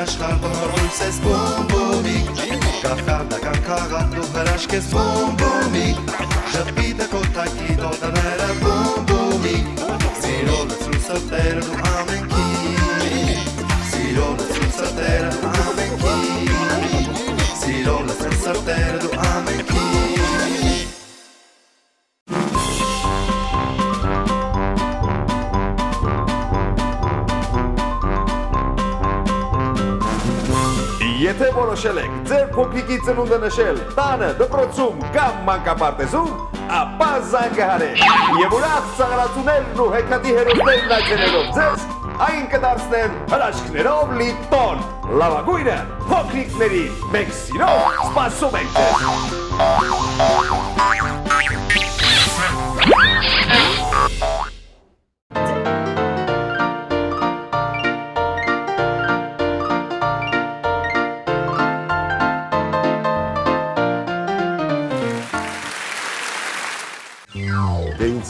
աշխարհ բորույս ես բոմբոմի Կախարդական քաղաք դու հրաշք ես բոմբոմի Ժպիտը կոտակի դոտաները բոմբոմի Սիրո լծրու սրտերը դու ամենքի Սիրո լծրու սրտերը դու ամենքի Սիրո լծրու սրտերը դու ամենքի Եթե որոշել եք ձեր փոքրիկի ծնունդը նշել տանը, դպրոցում կամ մանկապարտեզում, ապա զանգահարեք եւ ուրախ ծաղրացուներն ու հեքիաթի հերոսներն այցելելով ձեզ այն կդարձնեն հրաշքներով լի տոն։ Լավագույնը փոքրիկների մենք սիրով սպասում ենք ձեզ։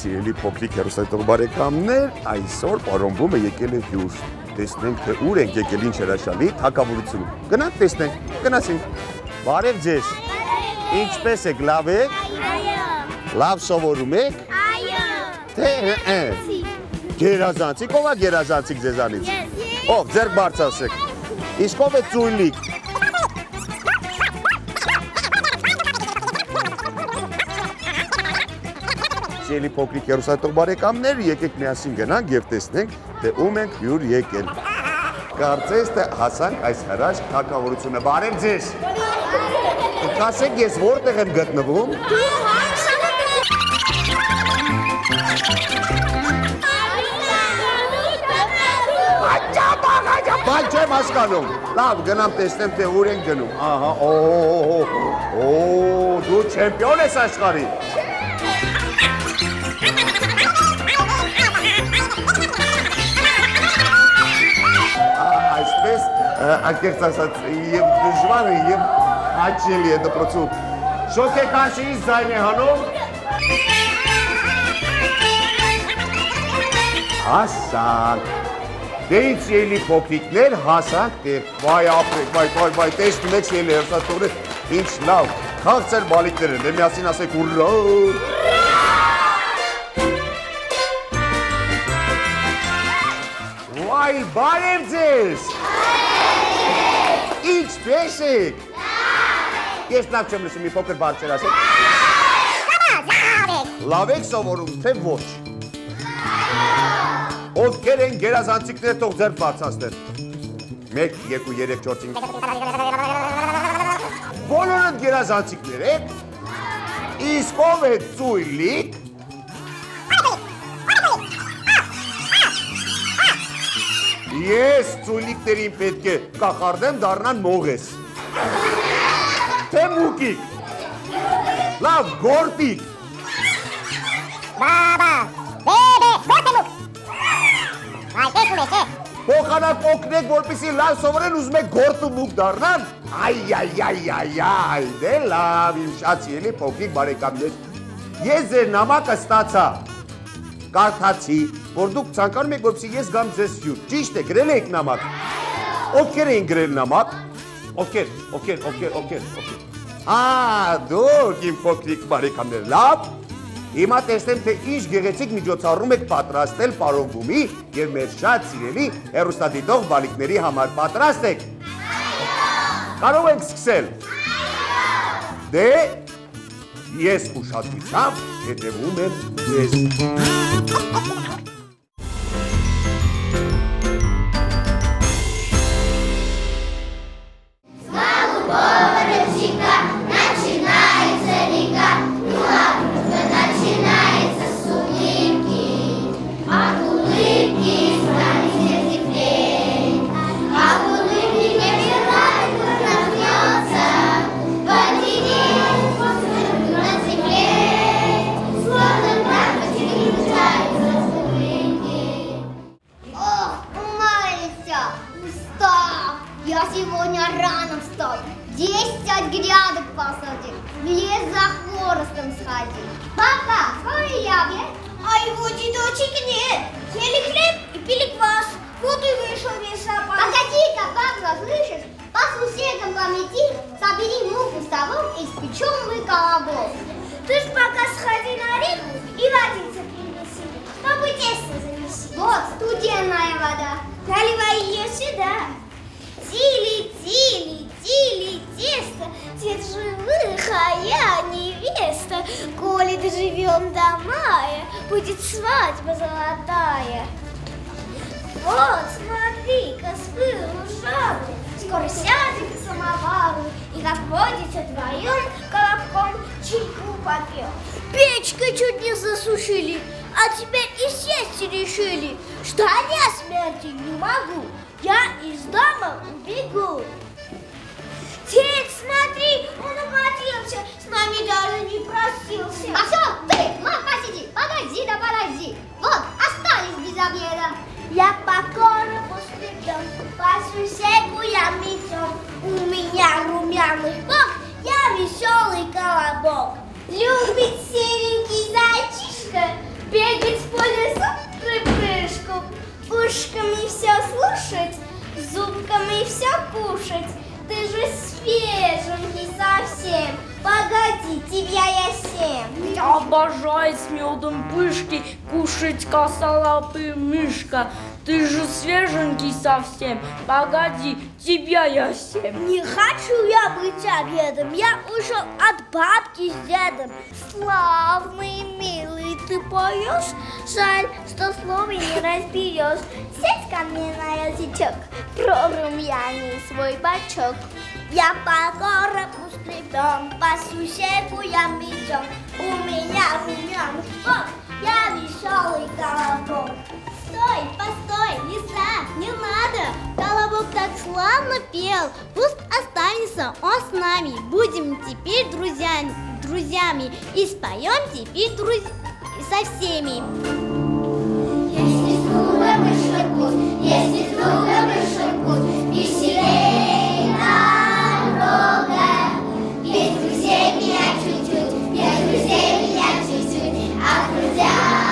Սիրելի փոքրիկ հեռուստատող բարեկամներ, այսօր պարոնվում է եկել է հյուր։ Տեսնենք, թե ուր ենք եկել ինչ հրաշալի թագավորությունում։ Գնանք տեսնենք, գնացինք։ Բարև ձեզ։ Ինչպես եք, լավ եք։ Այո։ Լավ սովորում եք։ Այո։ Թե գերազանցիկ, ով է գերազանցիկ ձեզանից։ Ով, ձեռք բարձրացրեք։ Իսկ ով է ծույլիկ։ Սիրելի փոքրիկ հեռուստատող բարեկամներ, եկեք միասին գնանք եւ տեսնենք, թե ում ենք հյուր եկել։ Կարծես թե հասանք այս հրաշք թագավորությունը։ Բարև ձեզ։ Կասեք, ես որտեղ եմ գտնվում։ Բայց չեմ հասկանում։ Լավ, գնամ տեսնեմ, թե ուր ենք գնում։ Ահա, դու չեմպիոն ես աշխարհի։ Այսպես, անկեղծ ասած, եւ դժվար է, եւ հաճելի է դպրոցում։ Շոկեկանշից ձայն է հանում։ Հասանք։ Դե ինչ ելի փոքրիկներ, հասանք տեղ։ Վայ ապրեք, վայ, տեսնում եք ելի հերսատողներ, ինչ լավ, քաղցր բալիկներ են, դե միասին ասեք ուռա։ Վայ, բարև ձեզ։ Ինչպես եք։ Ես լավ չեմ լսում, մի փոքր բարձր ասեք։ Լավ եք սովորում, թե ոչ։ Ովքեր են գերազանցիկներ, թող ձեռք բարձրացնեն։ 1, 2, 3, 4, 5 Բոլորդ գերազանցիկներ եք։ Իսկ ով է ծույլիկ։ Ես ծույլիկներին պետք է կախարդեմ դառնան մողես։ Թե մուկիկ։ Լավ, գորտիկ։ Բաբա, բեբե, գորտեմուկ։ Այ, տեսում եք, Փոխանակ օգնեք, որպեսզի լավ սովորեն, ուզում եք գորտ ու մուկ դառնան։ Այ, դե լավ, իմ շատ սիրելի փոքրիկ բարեկամներ։ Ես ձեր նամակը ստացա։ Կարդացի, որ դուք ցանկանում եք, որպեսզի ես գամ ձեզ հյուր։ Ճիշտ է, գրել եք նամակ։ Ովքեր էին գրել նամակ։ Ովքեր։ Դուք իմ փոքրիկ բարեկամներ, լավ։ Հիմա տեսնեմ, թե ինչ գեղեցիկ միջոցառում եք պատրաստել պարոն Բումի եւ մեր շատ սիրելի հեռուստադիտող բալիկների համար։ Պատրաստ եք։ Կարող ենք սկսել։ Դե ես ուշադրությամբ հետևում եմ ձեզ։ что ты вышел без сапог? Погоди-ка, бабка, слышишь? По соседям помети, собери муку в совок и испечем мы колобок. Ты ж пока сходи на реку и водицы принеси. Папу тесто занеси. Вот, студенная вода. Наливай ее сюда. Тили, тили, тили, тесто, дед живых, а я невеста. Коли доживем до мая, будет свадьба золотая. Вот, смотри-ка, с пылу жару, скоро сядем к самовару, и как водится вдвоем колобком чайку попьем. Печкой чуть не засушили, а теперь и сесть решили, что я смерти не могу, я из дома убегу. Дед, смотри, он укатился, с нами даже не простился. А все, ты, мам, посиди, подожди да подожди. Вот, остались без обеда. Я по коробу скрипем, по сусеку я метем. У меня румяный бок, я веселый колобок. Любит серенький зайчишка бегать по лесу припрыжку, ушками все слушать, зубками все кушать. Ты же свеженький совсем, погоди, тебя я съем. Обожаю с медом пышки кушать косолапый мышка. Ты же свеженький совсем, погоди, тебя я съем. Не хочу я быть обедом, я ушел от бабки с дедом. Славный, милый, ты поешь? Жаль, что слова не разберешь. Сядь ко мне на язычок, про румяный свой бачок. Я по коробу скребем, по сусеку я метем. У меня румяный бок, я веселый колобок. Стой, постой, не ставь, не надо. Колобок так славно пел, пусть останется он с нами. Будем теперь друзьями и споем теперь со всеми. Если с друга вышел путь, если с друга вышел путь, веселей дорога. Без друзей меня чуть-чуть, без друзей меня чуть-чуть, а друзьями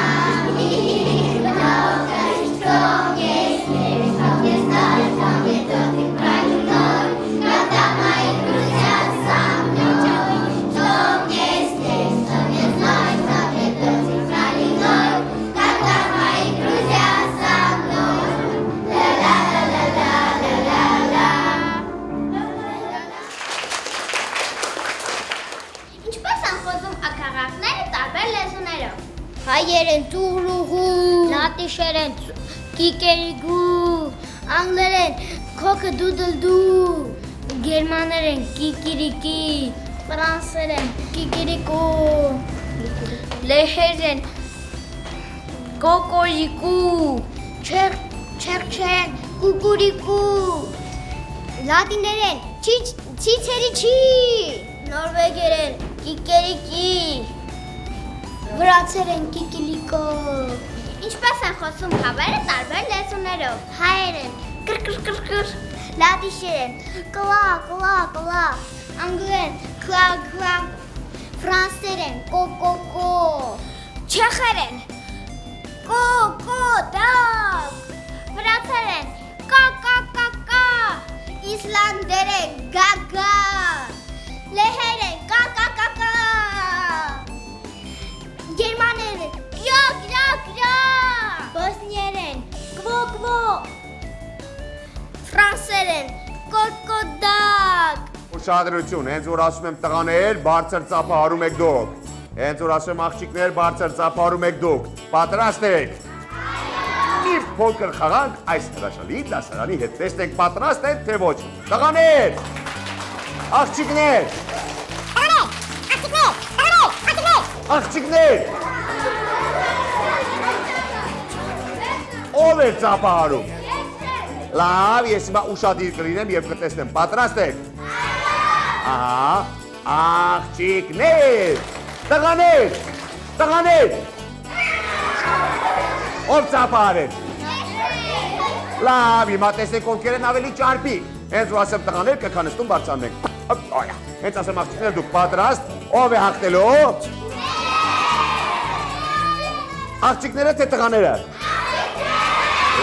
много. Что мне есть, что мне знать, что мне тот и правильной, когда мои друзья со мной. Что мне есть, что мне знать, что мне тот и правильной, когда мои друзья со мной. Ինչպես են խոսում ակառակները տարբեր լեզուներով։ Հայերեն տուրուղու, լատիշերեն կիկերիգու, անգլերեն քոքդուդլդու, գերմաներեն կիկիրիկի, ֆրանսերեն կիկիրիկու, լեհերեն կոկորիկու, չերքչերեն կուկուրիկու, լատիներեն չիչերիչի, նորվեգերեն կիկերիկի, վրացերեն կիկիլիկո։ Ինչպես են խոսում հավերը տարբեր լեզուներով։ Հայերեն կրկրկրկր, լատիշերեն կլա, կլա, կլա, անգլերեն կլա, կլա, ֆրանսերեն կոկոկո, չեխերեն կոկոդակ, վրացերեն կակակակա, իսլանդերեն գագա, լեհերեն կակակակա, գերմաներեն կյա, բոսնիերեն կվո, ֆրանսերեն կոկոդակ։ Ուշադրություն, հենց որ ասում եմ տղաներ, բարձր ծափահարում եք դուք։ Հենց որ ասում եմ աղջիկներ, բարձր ծափահարում եք դուք։ Պատրաստ եք։ Մի փոքր խաղանք այս հրաշալի դասարանի հետ։ Տեսնենք պատրաստ եք թե ոչ։ Տղաներ, աղջիկներ, աղջիկներ։ Ով է ծափահարում։ Լավ, ես հիմա ուշադիր կլինեմ եւ կտեսնեմ։ Պատրաստ եք։ Ահա, աղջիկներ, տղաներ, ով ծափահարեն։ Լավ, հիմա տեսնենք ովքեր են ավելի ճարպիկ։ Հենց որ ասեմ տղաներ կքանստում բարձրանենք։ Հենց ասեմ աղջիկներ դուք պատրաստ, ով է հաղթելու։ Աղջիկները թե տղաները։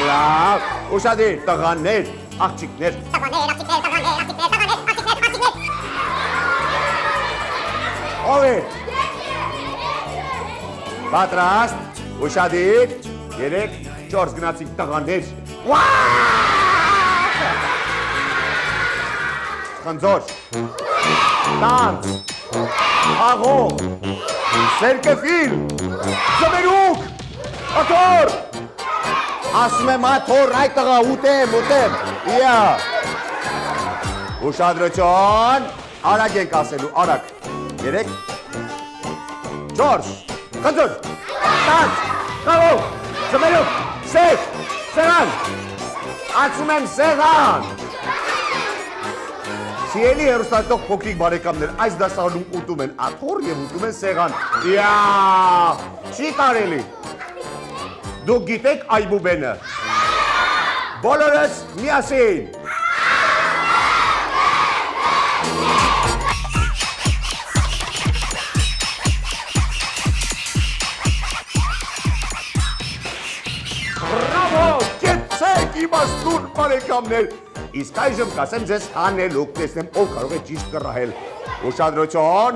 Լավ, ուշադիր, տղաներ, աղջիկներ։ Ով է։ Պատրաստ, ուշադիր, 3-4 գնացինք տղաներ։ Խնձոր, տանց, աղող, սերկեֆիլ, ձմերուկ, աթոր, ասում եմ աթոր, այդ տղա, ուտեմ, իա, ուշադրություն, արագ ենք ասելու, արագ, 3, 4, խնձոր, տանց, աղող, ձմերուկ, սև, սեղան, ասում եմ սեղան, Սիրելի հեռուստատող փոքրիկ բարեկամներ, այս դասարանում ուտում են աթոռ եւ ուտում են սեղան։ Իա, չի կարելի։ Դուք գիտեք այբուբենը։ Բոլորս միասին։ Բրավո, կեցեք իմաստուն բարեկամներ։ Իսկ այժմ կասեմ ձեզ հանելուկ, տեսնեմ ով կարող է ճիշտ կռահել։ Ուշադրություն,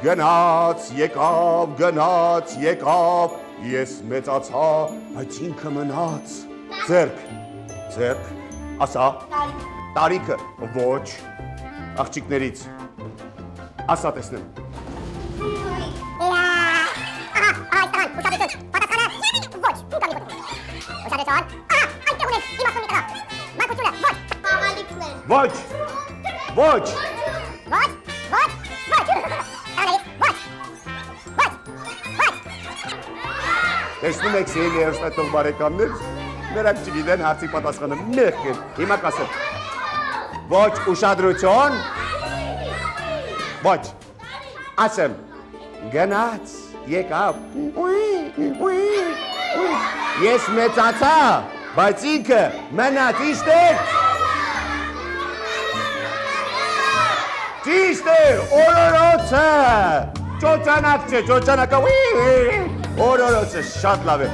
գնաց, եկավ, ես մեծացա, բայց ինքը մնաց։ Ձերք, ասա, տարիքը, ոչ, աղջիկներից, ասա տեսնեմ։ Ոչ։ Տեսնում եք սիրելի հեռուստատող բարեկամներ, նրանք չգիտեն հարցի պատասխանը մեղք են։ Հիմա կասեմ։ Ոչ, ուշադրություն։ Ոչ։ Ասեմ։ Գնաց, եկավ։ Ես մեծացա, բայց ինքը մնաց, ճիշտ է։ Ճիշտ է, օրորոցը, ճոճանակ չէ, ճոճանակը, օրորոցը շատ լավ է։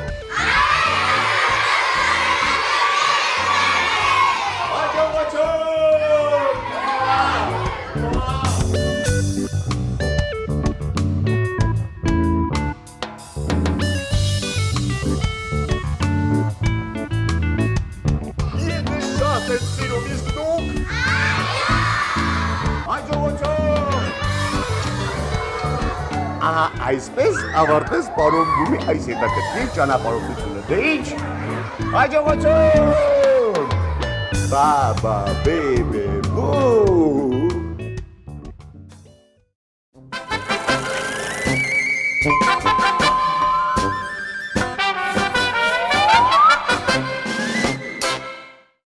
Ինքը շատ է սիրում, իսկ դուք։ Այսպես ավարտես պարոն Բումի այս հետաքրքիր ճանապարհորդությունը։ Դե ինչ։ Հաջողություն։ Բաբա, բեբե, բու։